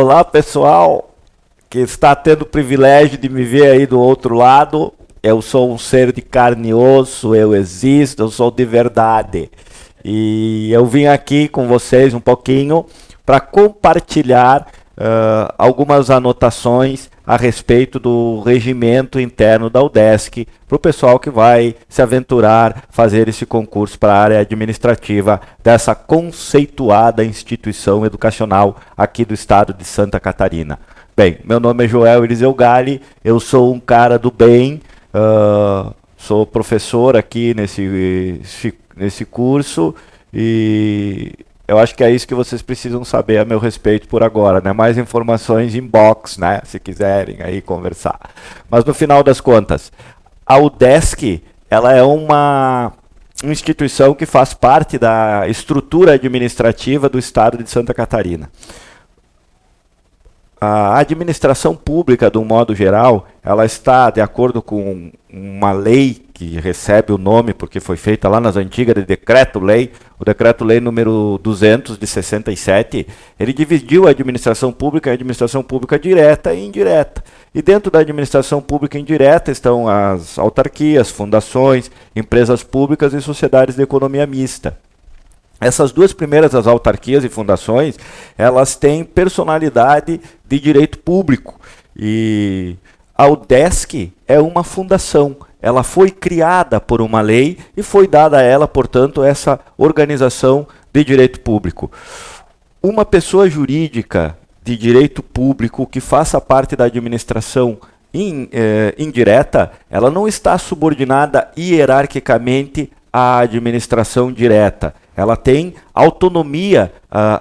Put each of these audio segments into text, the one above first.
Olá, pessoal que está tendo o privilégio de me ver aí do outro lado. Eu sou um ser de carne e osso, eu existo, eu sou de verdade. E eu vim aqui com vocês um pouquinho para compartilhar algumas anotações a respeito do regimento interno da UDESC para o pessoal que vai se aventurar fazer esse concurso para a área administrativa dessa conceituada instituição educacional aqui do estado de Santa Catarina. Bem, meu nome é Joel Eliseu Galli, eu sou um cara do bem, sou professor aqui nesse curso e eu acho que é isso que vocês precisam saber a meu respeito por agora, né? Mais informações inbox, né? Se quiserem aí conversar. Mas no final das contas, a UDESC, ela é uma instituição que faz parte da estrutura administrativa do estado de Santa Catarina. A administração pública, de um modo geral, ela está de acordo com uma lei que recebe o nome, porque foi feita lá nas antigas de decreto-lei, o decreto-lei número 200 de 67, ele dividiu a administração pública em administração pública direta e indireta. E dentro da administração pública indireta estão as autarquias, fundações, empresas públicas e sociedades de economia mista. Essas duas primeiras, as autarquias e fundações, elas têm personalidade de direito público. E a UDESC é uma fundação. Ela foi criada por uma lei e foi dada a ela, portanto, essa organização de direito público. Uma pessoa jurídica de direito público que faça parte da administração indireta, ela não está subordinada hierarquicamente à administração direta. Ela tem autonomia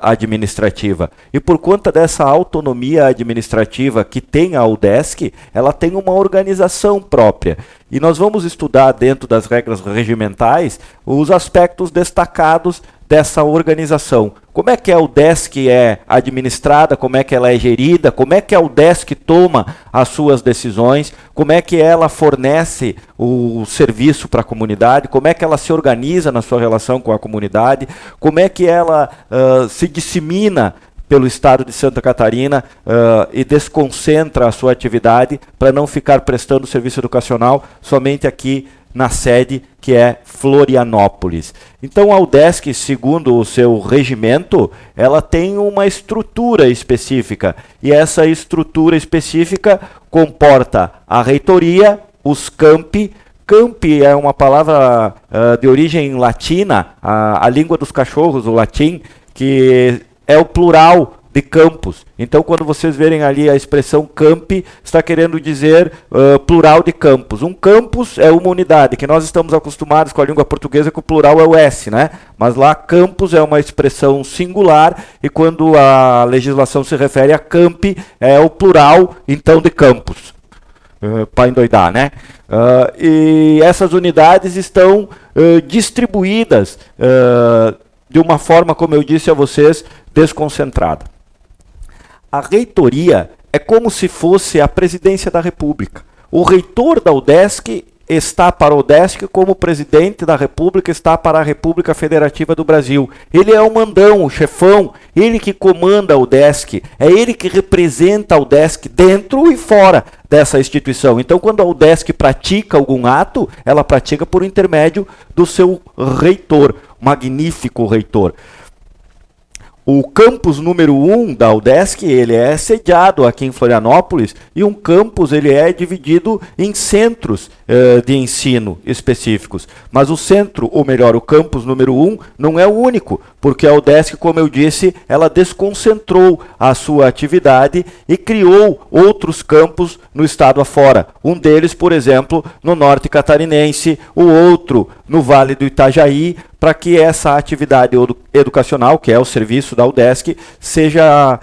administrativa. E por conta dessa autonomia administrativa que tem a UDESC, ela tem uma organização própria. E nós vamos estudar dentro das regras regimentais os aspectos destacados dessa organização. Como é que a UDESC é administrada, como é que ela é gerida, como é que a UDESC toma as suas decisões, como é que ela fornece o serviço para a comunidade, como é que ela se organiza na sua relação com a comunidade, como é que ela se dissemina pelo estado de Santa Catarina e desconcentra a sua atividade para não ficar prestando serviço educacional somente aqui na sede, que é Florianópolis. Então a UDESC, segundo o seu regimento, ela tem uma estrutura específica, e essa estrutura específica comporta a reitoria, os campi. Campi é uma palavra de origem latina, a língua dos cachorros, o latim, que é o plural de campos. Então, quando vocês verem ali a expressão campi, está querendo dizer plural de campos. Um campus é uma unidade, que nós estamos acostumados com a língua portuguesa que o plural é o S, né? Mas lá campus é uma expressão singular, e quando a legislação se refere a campi, é o plural, então, de campos. Para endoidar, né? E essas unidades estão distribuídas de uma forma, como eu disse a vocês, desconcentrada. A reitoria é como se fosse a presidência da República. O reitor da UDESC está para a UDESC como o presidente da República está para a República Federativa do Brasil. Ele é o mandão, o chefão, ele que comanda a UDESC, é ele que representa a UDESC dentro e fora dessa instituição. Então, quando a UDESC pratica algum ato, ela pratica por intermédio do seu reitor, magnífico reitor. O campus número 1 da UDESC, ele é sediado aqui em Florianópolis, e um campus ele é dividido em centros de ensino específicos. Mas o centro, ou melhor, o campus número 1, não é o único, porque a UDESC, como eu disse, ela desconcentrou a sua atividade e criou outros campos no estado afora. Um deles, por exemplo, no norte catarinense, o outro no Vale do Itajaí, para que essa atividade educacional, que é o serviço da UDESC, seja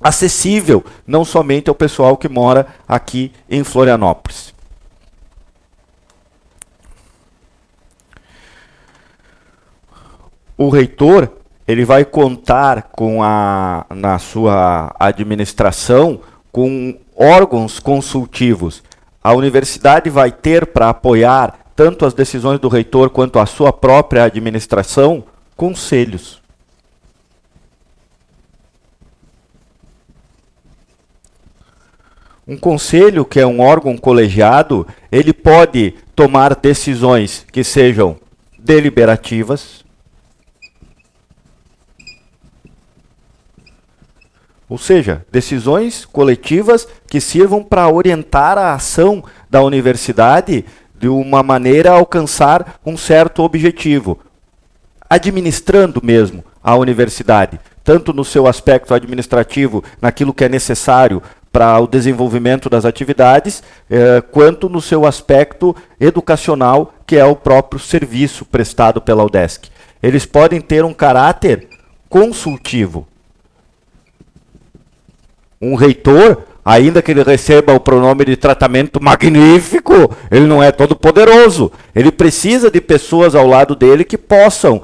acessível não somente ao pessoal que mora aqui em Florianópolis. O reitor, ele vai contar com na sua administração com órgãos consultivos. A universidade vai ter para apoiar tanto as decisões do reitor quanto a sua própria administração, conselhos. Um conselho, que é um órgão colegiado, ele pode tomar decisões que sejam deliberativas, ou seja, decisões coletivas que sirvam para orientar a ação da universidade de uma maneira a alcançar um certo objetivo, administrando mesmo a universidade, tanto no seu aspecto administrativo, naquilo que é necessário para o desenvolvimento das atividades, quanto no seu aspecto educacional, que é o próprio serviço prestado pela UDESC. Eles podem ter um caráter consultivo. Um reitor, ainda que ele receba o pronome de tratamento magnífico, ele não é todo poderoso. Ele precisa de pessoas ao lado dele que possam,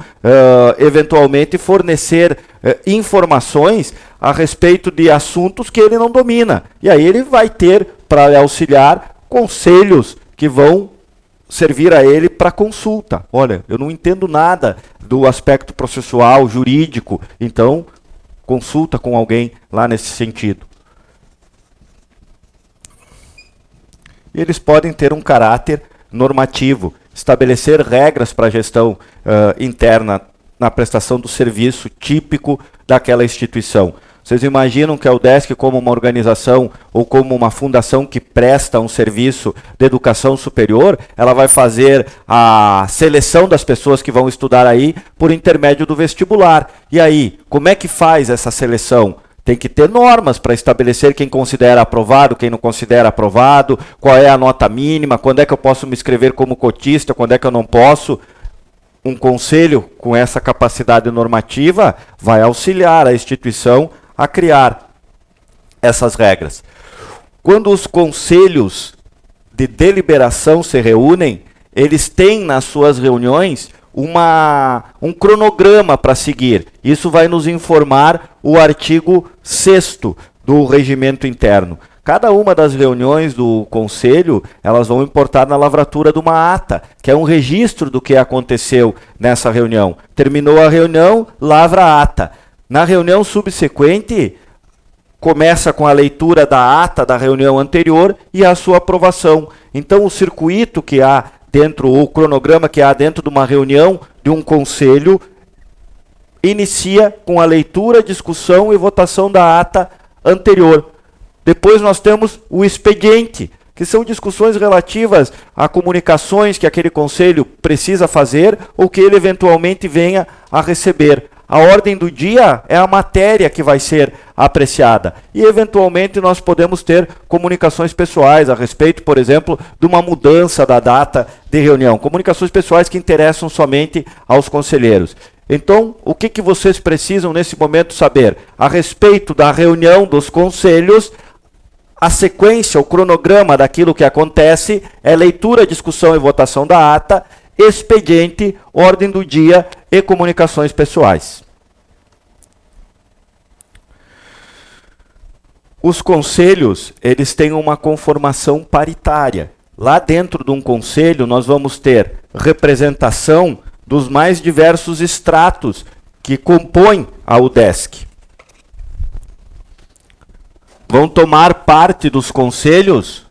eventualmente, fornecer informações a respeito de assuntos que ele não domina. E aí ele vai ter, para auxiliar, conselhos que vão servir a ele para consulta. Olha, eu não entendo nada do aspecto processual, jurídico, então consulta com alguém lá nesse sentido. E eles podem ter um caráter normativo, estabelecer regras para a gestão interna na prestação do serviço típico daquela instituição. Vocês imaginam que a UDESC, como uma organização ou como uma fundação que presta um serviço de educação superior, ela vai fazer a seleção das pessoas que vão estudar aí por intermédio do vestibular. E aí, como é que faz essa seleção? Tem que ter normas para estabelecer quem considera aprovado, quem não considera aprovado, qual é a nota mínima, quando é que eu posso me inscrever como cotista, quando é que eu não posso. Um conselho com essa capacidade normativa vai auxiliar a instituição a criar essas regras. Quando os conselhos de deliberação se reúnem, eles têm nas suas reuniões um cronograma para seguir. Isso vai nos informar o artigo 6º do regimento interno. Cada uma das reuniões do conselho, elas vão importar na lavratura de uma ata, que é um registro do que aconteceu nessa reunião. Terminou a reunião, lavra a ata. Na reunião subsequente, começa com a leitura da ata da reunião anterior e a sua aprovação. Então, o circuito que há dentro, o cronograma que há dentro de uma reunião de um conselho, inicia com a leitura, discussão e votação da ata anterior. Depois nós temos o expediente, que são discussões relativas a comunicações que aquele conselho precisa fazer ou que ele eventualmente venha a receber. A ordem do dia é a matéria que vai ser apreciada. E, eventualmente, nós podemos ter comunicações pessoais a respeito, por exemplo, de uma mudança da data de reunião. Comunicações pessoais que interessam somente aos conselheiros. Então, o que vocês precisam nesse momento saber? A respeito da reunião dos conselhos, a sequência, o cronograma daquilo que acontece é leitura, discussão e votação da ata, expediente, ordem do dia e comunicações pessoais. Os conselhos, eles têm uma conformação paritária. Lá dentro de um conselho, nós vamos ter representação dos mais diversos estratos que compõem a UDESC. Vão tomar parte dos conselhos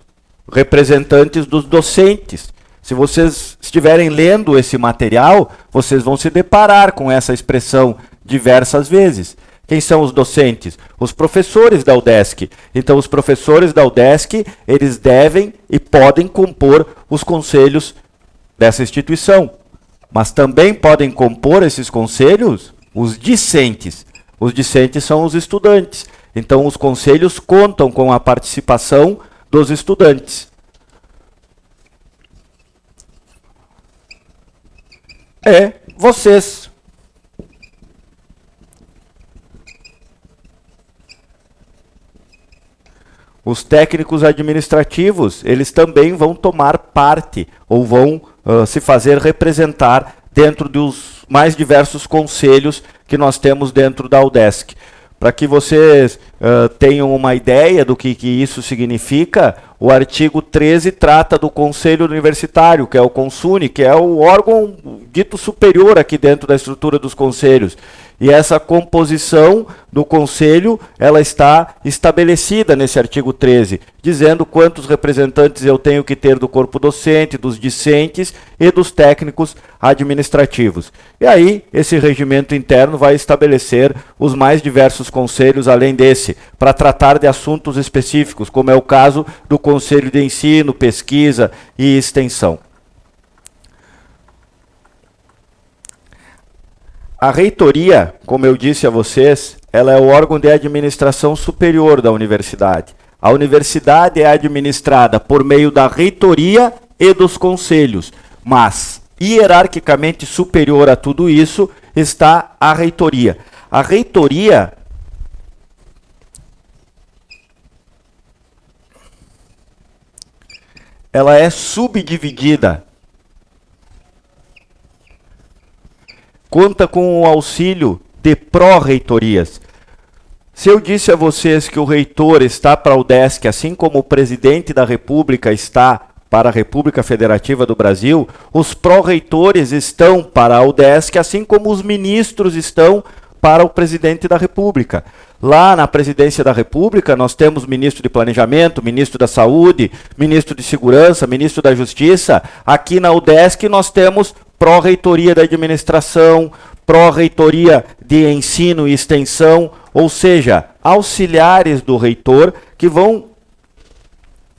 representantes dos docentes. Se vocês estiverem lendo esse material, vocês vão se deparar com essa expressão diversas vezes. Quem são os docentes? Os professores da UDESC. Então, os professores da UDESC, eles devem e podem compor os conselhos dessa instituição. Mas também podem compor esses conselhos os discentes. Os discentes são os estudantes. Então, os conselhos contam com a participação dos estudantes. Vocês. Os técnicos administrativos, eles também vão tomar parte ou vão se fazer representar dentro dos mais diversos conselhos que nós temos dentro da UDESC. Para que vocês tenham uma ideia do que isso significa, o artigo 13 trata do Conselho Universitário, que é o CONSUNE, que é o órgão dito superior aqui dentro da estrutura dos conselhos. E essa composição do conselho, ela está estabelecida nesse artigo 13, dizendo quantos representantes eu tenho que ter do corpo docente, dos discentes e dos técnicos administrativos. E aí, esse regimento interno vai estabelecer os mais diversos conselhos além desse, para tratar de assuntos específicos, como é o caso do Conselho de Ensino, Pesquisa e Extensão. A reitoria, como eu disse a vocês, ela é o órgão de administração superior da universidade. A universidade é administrada por meio da reitoria e dos conselhos, mas hierarquicamente superior a tudo isso está a reitoria. A reitoria ela é subdividida. Conta com o auxílio de pró-reitorias. Se eu disse a vocês que o reitor está para a UDESC, assim como o presidente da República está para a República Federativa do Brasil, os pró-reitores estão para a UDESC, assim como os ministros estão para o presidente da República. Lá na presidência da República, nós temos ministro de Planejamento, ministro da Saúde, ministro de Segurança, ministro da Justiça. Aqui na UDESC nós temos pró-reitoria da administração, pró-reitoria de ensino e extensão, ou seja, auxiliares do reitor que vão,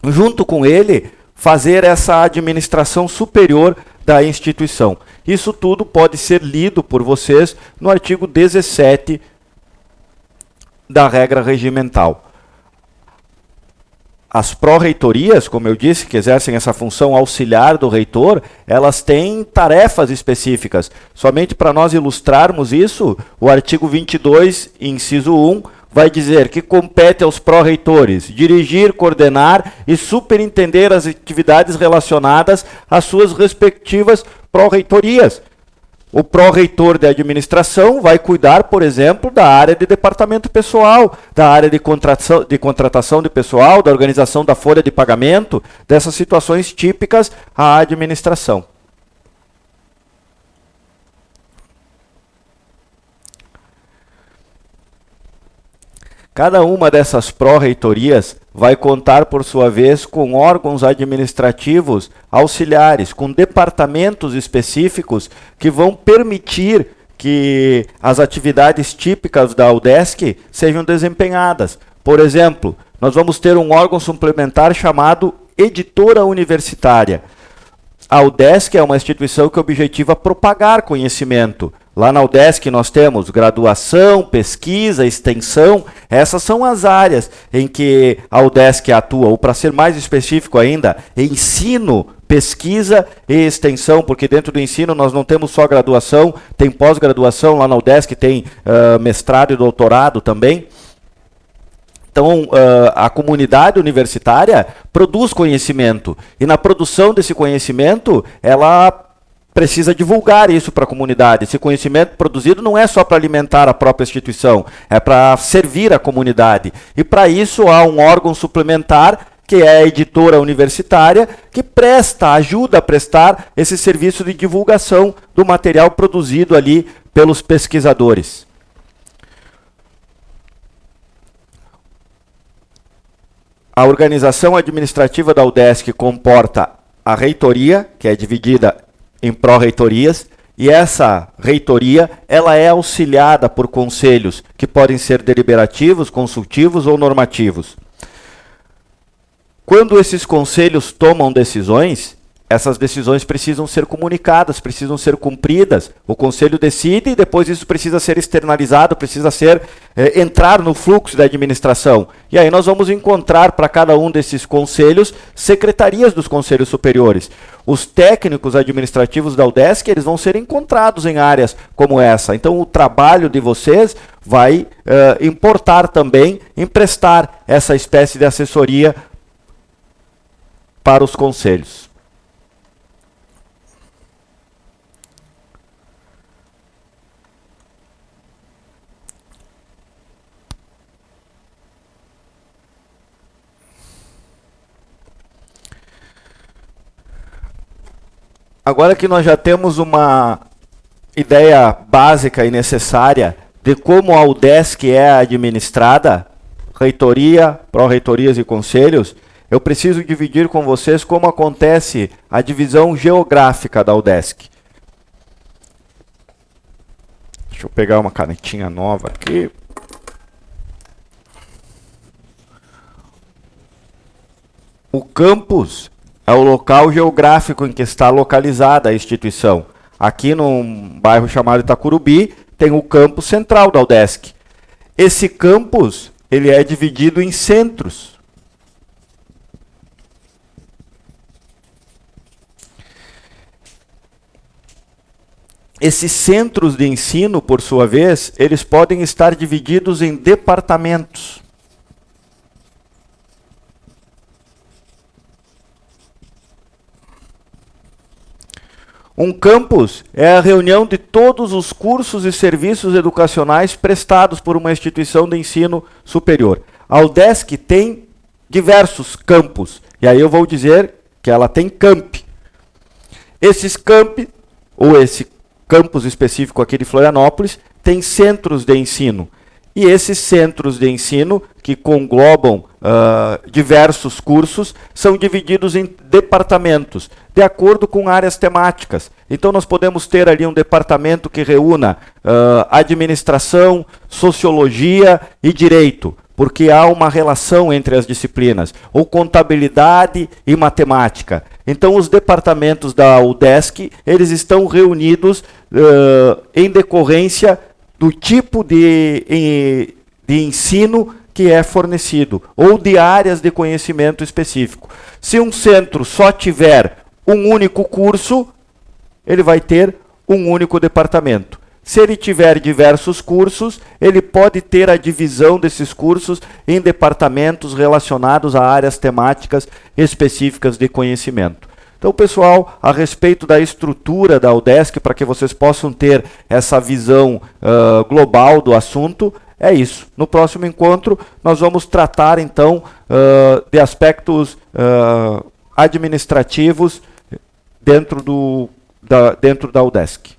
junto com ele, fazer essa administração superior da instituição. Isso tudo pode ser lido por vocês no artigo 17 da regra regimental. As pró-reitorias, como eu disse, que exercem essa função auxiliar do reitor, elas têm tarefas específicas. Somente para nós ilustrarmos isso, o artigo 22, inciso 1, vai dizer que compete aos pró-reitores dirigir, coordenar e superintender as atividades relacionadas às suas respectivas pró-reitorias. O pró-reitor de administração vai cuidar, por exemplo, da área de departamento pessoal, da área de contratação de pessoal, da organização da folha de pagamento, dessas situações típicas à administração. Cada uma dessas pró-reitorias vai contar, por sua vez, com órgãos administrativos auxiliares, com departamentos específicos que vão permitir que as atividades típicas da UDESC sejam desempenhadas. Por exemplo, nós vamos ter um órgão suplementar chamado editora universitária. A UDESC é uma instituição que objetiva propagar conhecimento. Lá na UDESC nós temos graduação, pesquisa, extensão. Essas são as áreas em que a UDESC atua, ou para ser mais específico ainda, ensino, pesquisa e extensão, porque dentro do ensino nós não temos só graduação, tem pós-graduação, lá na UDESC tem mestrado e doutorado também. Então, a comunidade universitária produz conhecimento, e na produção desse conhecimento, ela precisa divulgar isso para a comunidade. Esse conhecimento produzido não é só para alimentar a própria instituição, é para servir a comunidade. E para isso há um órgão suplementar, que é a editora universitária, que ajuda a prestar esse serviço de divulgação do material produzido ali pelos pesquisadores. A organização administrativa da UDESC comporta a reitoria, que é dividida em pró-reitorias, e essa reitoria ela é auxiliada por conselhos que podem ser deliberativos, consultivos ou normativos. Quando esses conselhos tomam decisões, essas decisões precisam ser comunicadas, precisam ser cumpridas. O conselho decide e depois isso precisa ser externalizado, precisa entrar no fluxo da administração. E aí nós vamos encontrar para cada um desses conselhos secretarias dos conselhos superiores. Os técnicos administrativos da UDESC, eles vão ser encontrados em áreas como essa. Então o trabalho de vocês vai importar também em prestar essa espécie de assessoria para os conselhos. Agora que nós já temos uma ideia básica e necessária de como a UDESC é administrada, reitoria, pró-reitorias e conselhos, eu preciso dividir com vocês como acontece a divisão geográfica da UDESC. Deixa eu pegar uma canetinha nova aqui. O campus é o local geográfico em que está localizada a instituição. Aqui num bairro chamado Itacurubi, tem o campus central da UDESC. Esse campus, ele é dividido em centros. Esses centros de ensino, por sua vez, eles podem estar divididos em departamentos. Um campus é a reunião de todos os cursos e serviços educacionais prestados por uma instituição de ensino superior. A UDESC tem diversos campos, e aí eu vou dizer que ela tem campi. Esses campi, ou esse campus específico aqui de Florianópolis, tem centros de ensino. E esses centros de ensino, que conglobam diversos cursos, são divididos em departamentos, de acordo com áreas temáticas. Então nós podemos ter ali um departamento que reúna administração, sociologia e direito, porque há uma relação entre as disciplinas, ou contabilidade e matemática. Então os departamentos da UDESC, eles estão reunidos em decorrência do tipo de ensino que é fornecido, ou de áreas de conhecimento específico. Se um centro só tiver um único curso, ele vai ter um único departamento. Se ele tiver diversos cursos, ele pode ter a divisão desses cursos em departamentos relacionados a áreas temáticas específicas de conhecimento. Então, pessoal, a respeito da estrutura da UDESC, para que vocês possam ter essa visão global do assunto, é isso. No próximo encontro, nós vamos tratar, então, de aspectos administrativos dentro da UDESC.